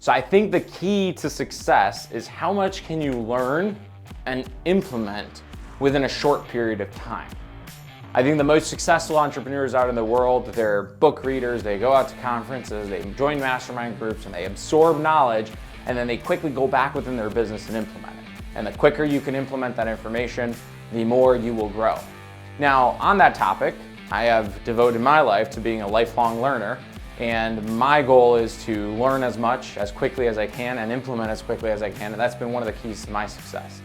So I think the key to success is how much can you learn and implement within a short period of time. I think the most successful entrepreneurs out in the world, they're book readers, they go out to conferences, they join mastermind groups, and they absorb knowledge, and then they quickly go back within their business and implement it. And the quicker you can implement that information, the more you will grow. Now, on that topic, I have devoted my life to being a lifelong learner, and my goal is to learn as much as quickly as I can and implement as quickly as I can, and that's been one of the keys to my success.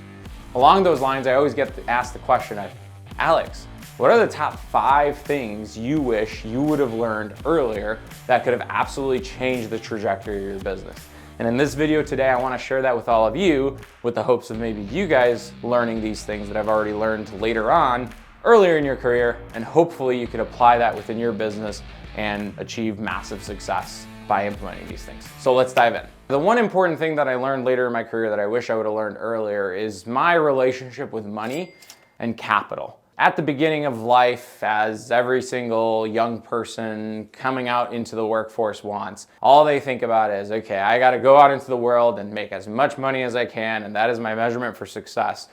Along those lines, I always get asked the question of, Alex, what are the top 5 things you wish you would have learned earlier that could have absolutely changed the trajectory of your business? And in this video today, I want to share that with all of you with the hopes of maybe you guys learning these things that I've already learned later on, earlier in your career, and hopefully you can apply that within your business and achieve massive success by implementing these things. So let's dive in. The one important thing that I learned later in my career that I wish I would have learned earlier is my relationship with money and capital. At the beginning of life, as every single young person coming out into the workforce wants, all they think about is, okay, I gotta go out into the world and make as much money as I can, and that is my measurement for success.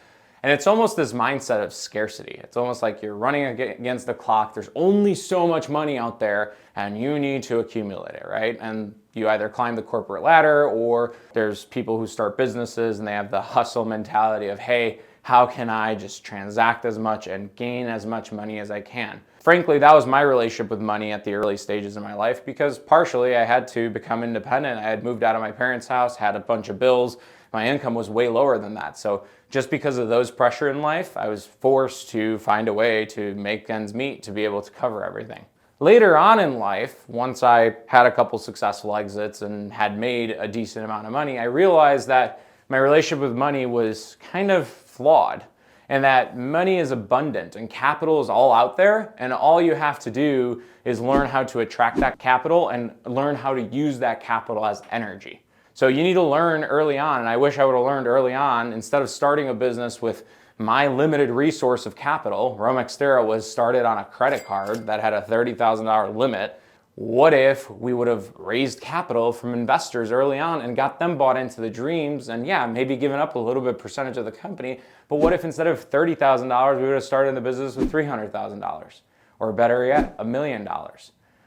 And it's almost this mindset of scarcity. It's almost like you're running against the clock. There's only so much money out there and you need to accumulate it, right? And you either climb the corporate ladder, or there's people who start businesses and they have the hustle mentality of, hey, how can I just transact as much and gain as much money as I can? Frankly, that was my relationship with money at the early stages of my life, because partially I had to become independent. I had moved out of my parents' house, had a bunch of bills. My income was way lower than that. So just because of those pressure in life, I was forced to find a way to make ends meet to be able to cover everything. Later on in life, once I had a couple successful exits and had made a decent amount of money, I realized that my relationship with money was kind of flawed, and that money is abundant and capital is all out there, and all you have to do is learn how to attract that capital and learn how to use that capital as energy. So you need to learn early on, and I wish I would have learned early on, instead of starting a business with my limited resource of capital. Romextera was started on a credit card that had a $30,000 limit. What if we would have raised capital from investors early on and got them bought into the dreams, and yeah, maybe given up a little bit percentage of the company, but what if instead of $30,000, we would have started the business with $300,000, or better yet, $1 million.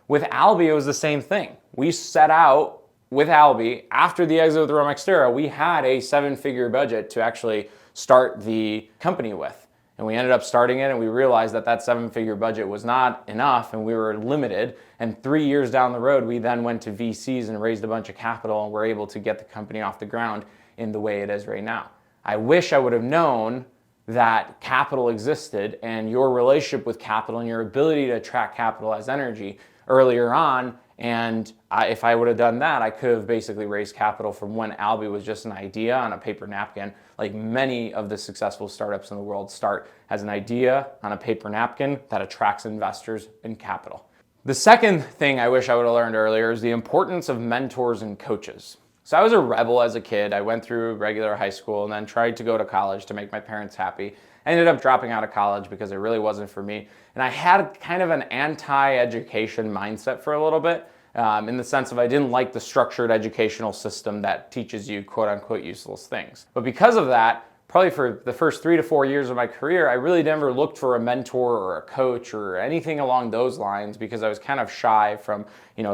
With Albi, it was the same thing. We set out with Albi, after the exit with Romextera, we had a 7-figure budget to actually start the company with. And we ended up starting it, and we realized that that 7-figure budget was not enough and we were limited. And 3 years down the road, we then went to VCs and raised a bunch of capital and were able to get the company off the ground in the way it is right now. I wish I would have known that capital existed, and your relationship with capital and your ability to attract capital as energy earlier on. And if I would have done that, I could have basically raised capital from when Albi was just an idea on a paper napkin. Like many of the successful startups in the world start as an idea on a paper napkin that attracts investors and capital. The second thing I wish I would have learned earlier is the importance of mentors and coaches. So I was a rebel as a kid. I went through regular high school and then tried to go to college to make my parents happy. I ended up dropping out of college because it really wasn't for me. And I had kind of an anti-education mindset for a little bit, in the sense of I didn't like the structured educational system that teaches you quote unquote useless things. But because of that, probably for the first 3 to 4 years of my career, I really never looked for a mentor or a coach or anything along those lines, because I was kind of shy from,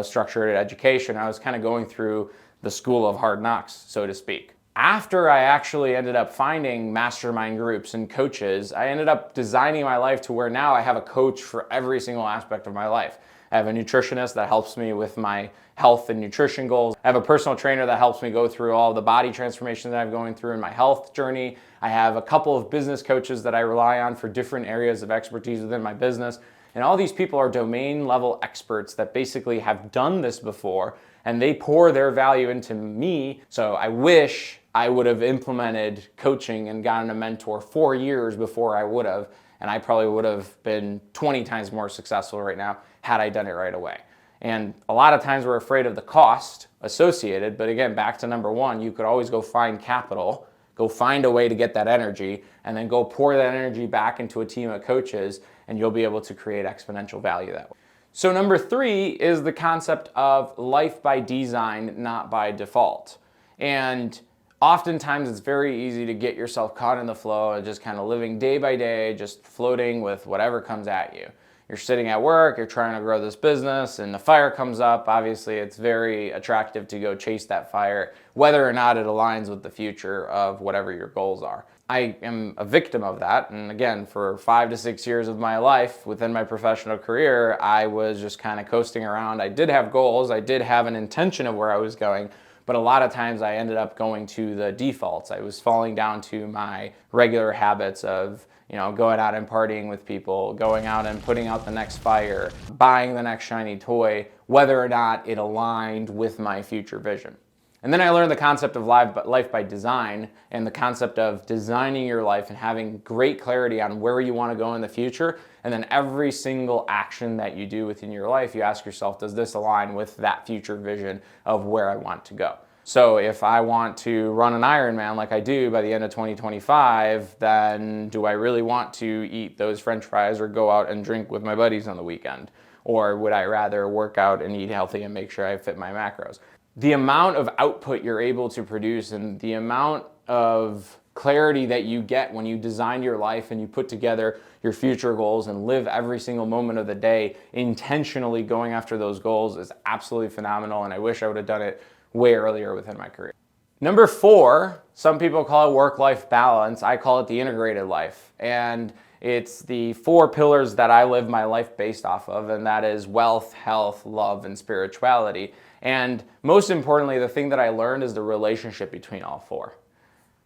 structured education. I was kind of going through the school of hard knocks, so to speak. After I actually ended up finding mastermind groups and coaches, I ended up designing my life to where now I have a coach for every single aspect of my life. I have a nutritionist that helps me with my health and nutrition goals. I have a personal trainer that helps me go through all the body transformation that I'm going through in my health journey. I have a couple of business coaches that I rely on for different areas of expertise within my business. And all these people are domain level experts that basically have done this before, and they pour their value into me. So I wish I would have implemented coaching and gotten a mentor 4 years before I would have, and I probably would have been 20 times more successful right now had I done it right away. And a lot of times we're afraid of the cost associated, but again, back to number one, you could always go find capital, go find a way to get that energy, and then go pour that energy back into a team of coaches, and you'll be able to create exponential value that way. So number 3 is the concept of life by design, not by default. And oftentimes it's very easy to get yourself caught in the flow and just kind of living day by day, just floating with whatever comes at you. You're sitting at work, you're trying to grow this business, and the fire comes up. Obviously, it's very attractive to go chase that fire, whether or not it aligns with the future of whatever your goals are. I am a victim of that. And again, for 5 to 6 years of my life within my professional career, I was just kind of coasting around. I did have goals, I did have an intention of where I was going, but a lot of times I ended up going to the defaults. I was falling down to my regular habits of, going out and partying with people, going out and putting out the next fire, buying the next shiny toy, whether or not it aligned with my future vision. And then I learned the concept of life by design and the concept of designing your life and having great clarity on where you want to go in the future. And then every single action that you do within your life, you ask yourself, does this align with that future vision of where I want to go? So if I want to run an Ironman like I do by the end of 2025, then do I really want to eat those French fries or go out and drink with my buddies on the weekend? Or would I rather work out and eat healthy and make sure I fit my macros? The amount of output you're able to produce and the amount of clarity that you get when you design your life and you put together your future goals and live every single moment of the day intentionally going after those goals is absolutely phenomenal, and I wish I would have done it way earlier within my career. Number 4, some people call it work-life balance. I call it the integrated life. And it's the 4 pillars that I live my life based off of, and that is wealth, health, love, and spirituality. And most importantly, the thing that I learned is the relationship between all 4.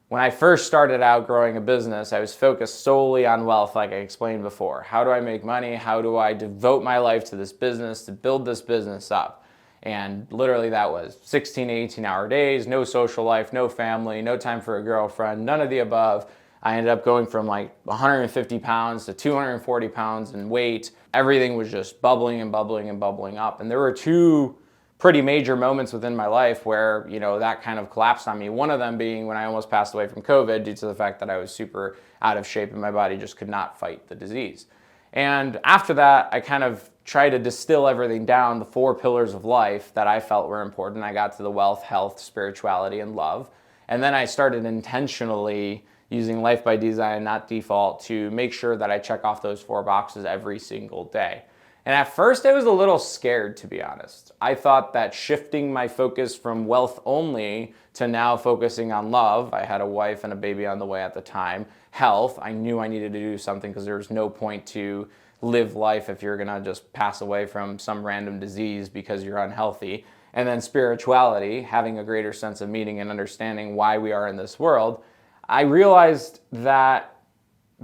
When I first started out growing a business, I was focused solely on wealth, like I explained before. How do I make money? How do I devote my life to this business, to build this business up? And literally that was 16 to 18 hour days, no social life, no family, no time for a girlfriend, none of the above. I ended up going from like 150 pounds to 240 pounds in weight. Everything was just bubbling and bubbling and bubbling up. And there were 2 pretty major moments within my life where, that kind of collapsed on me. One of them being when I almost passed away from COVID due to the fact that I was super out of shape and my body just could not fight the disease. And after that, I kind of tried to distill everything down, the 4 pillars of life that I felt were important. I got to the wealth, health, spirituality, and love. And then I started intentionally using life by design, not default, to make sure that I check off those 4 boxes every single day. And at first I was a little scared, to be honest. I thought that shifting my focus from wealth only to now focusing on love, I had a wife and a baby on the way at the time, health, I knew I needed to do something because there was no point to live life if you're gonna just pass away from some random disease because you're unhealthy. And then spirituality, having a greater sense of meaning and understanding why we are in this world. I realized that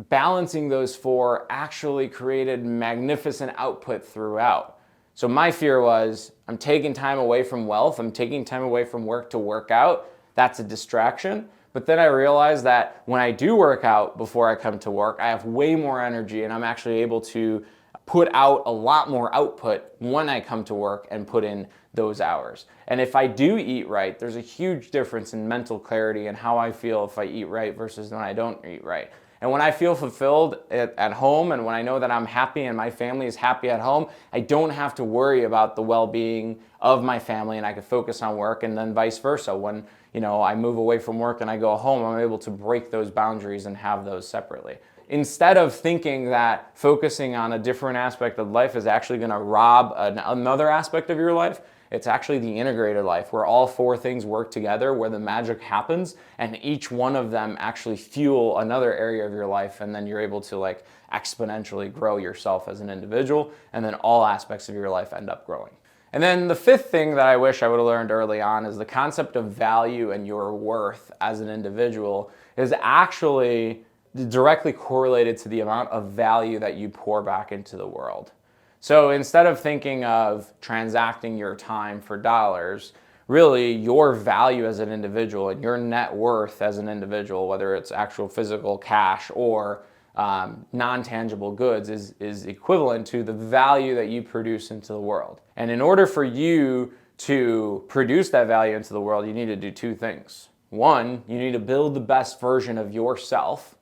balancing those 4 actually created magnificent output throughout. So my fear was, I'm taking time away from wealth, I'm taking time away from work to work out. That's a distraction. But then I realized that when I do work out before I come to work, I have way more energy and I'm actually able to put out a lot more output when I come to work and put in those hours. And if I do eat right, there's a huge difference in mental clarity and how I feel if I eat right versus when I don't eat right. And when I feel fulfilled at home and when I know that I'm happy and my family is happy at home, I don't have to worry about the well-being of my family and I can focus on work, and then vice versa. When I move away from work and I go home, I'm able to break those boundaries and have those separately. Instead of thinking that focusing on a different aspect of life is actually going to rob another aspect of your life, it's actually the integrated life where all 4 things work together, where the magic happens and each one of them actually fuel another area of your life, and then you're able to exponentially grow yourself as an individual, and then all aspects of your life end up growing. And then the 5th thing that I wish I would have learned early on is the concept of value and your worth as an individual is actually directly correlated to the amount of value that you pour back into the world. So instead of thinking of transacting your time for dollars, really your value as an individual and your net worth as an individual, whether it's actual physical cash or non-tangible goods, is equivalent to the value that you produce into the world. And in order for you to produce that value into the world, you need to do 2 things. 1, you need to build the best version of yourself.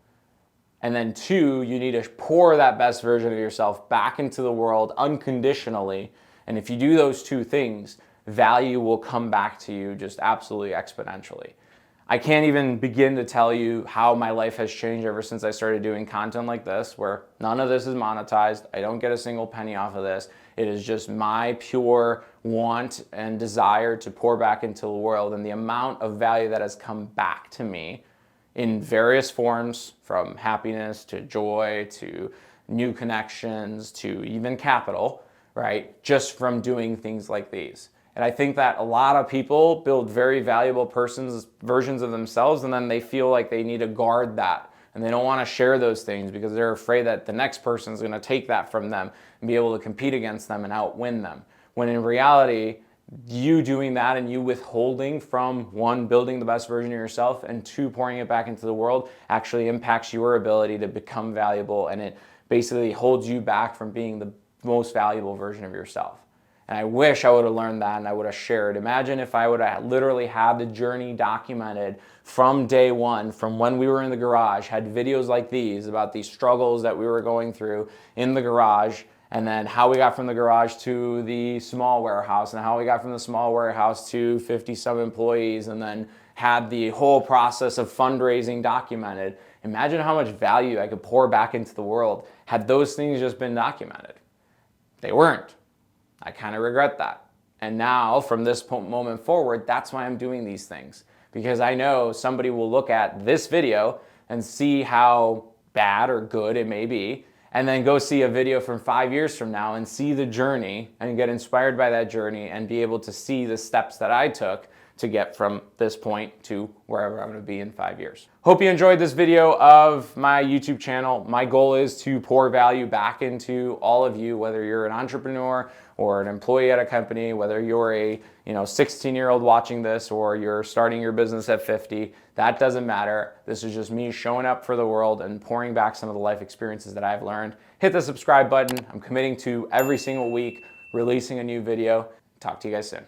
And then 2, you need to pour that best version of yourself back into the world unconditionally. And if you do those 2 things, value will come back to you just absolutely exponentially. I can't even begin to tell you how my life has changed ever since I started doing content like this, where none of this is monetized. I don't get a single penny off of this. It is just my pure want and desire to pour back into the world, and the amount of value that has come back to me in various forms, from happiness to joy to new connections to even capital, right? Just from doing things like these. And I think that a lot of people build very valuable versions of themselves, and then they feel like they need to guard that. And they don't want to share those things because they're afraid that the next person is going to take that from them and be able to compete against them and outwin them. When in reality, you doing that and you withholding from 1, building the best version of yourself, and 2, pouring it back into the world actually impacts your ability to become valuable, and it basically holds you back from being the most valuable version of yourself. And I wish I would have learned that and I would have shared. Imagine if I would have literally had the journey documented from day 1, from when we were in the garage, had videos like these about these struggles that we were going through in the garage, and then how we got from the garage to the small warehouse, and how we got from the small warehouse to 50-some employees, and then had the whole process of fundraising documented. Imagine how much value I could pour back into the world had those things just been documented. They weren't. I kind of regret that. And now, from this moment forward, that's why I'm doing these things. Because I know somebody will look at this video and see how bad or good it may be, and then go see a video from 5 years from now and see the journey and get inspired by that journey and be able to see the steps that I took to get from this point to wherever I'm going to be in 5 years. Hope you enjoyed this video of my YouTube channel. My goal is to pour value back into all of you, whether you're an entrepreneur or an employee at a company, whether you're a 16-year-old watching this or you're starting your business at 50, that doesn't matter. This is just me showing up for the world and pouring back some of the life experiences that I've learned. Hit the subscribe button. I'm committing to every single week releasing a new video. Talk to you guys soon.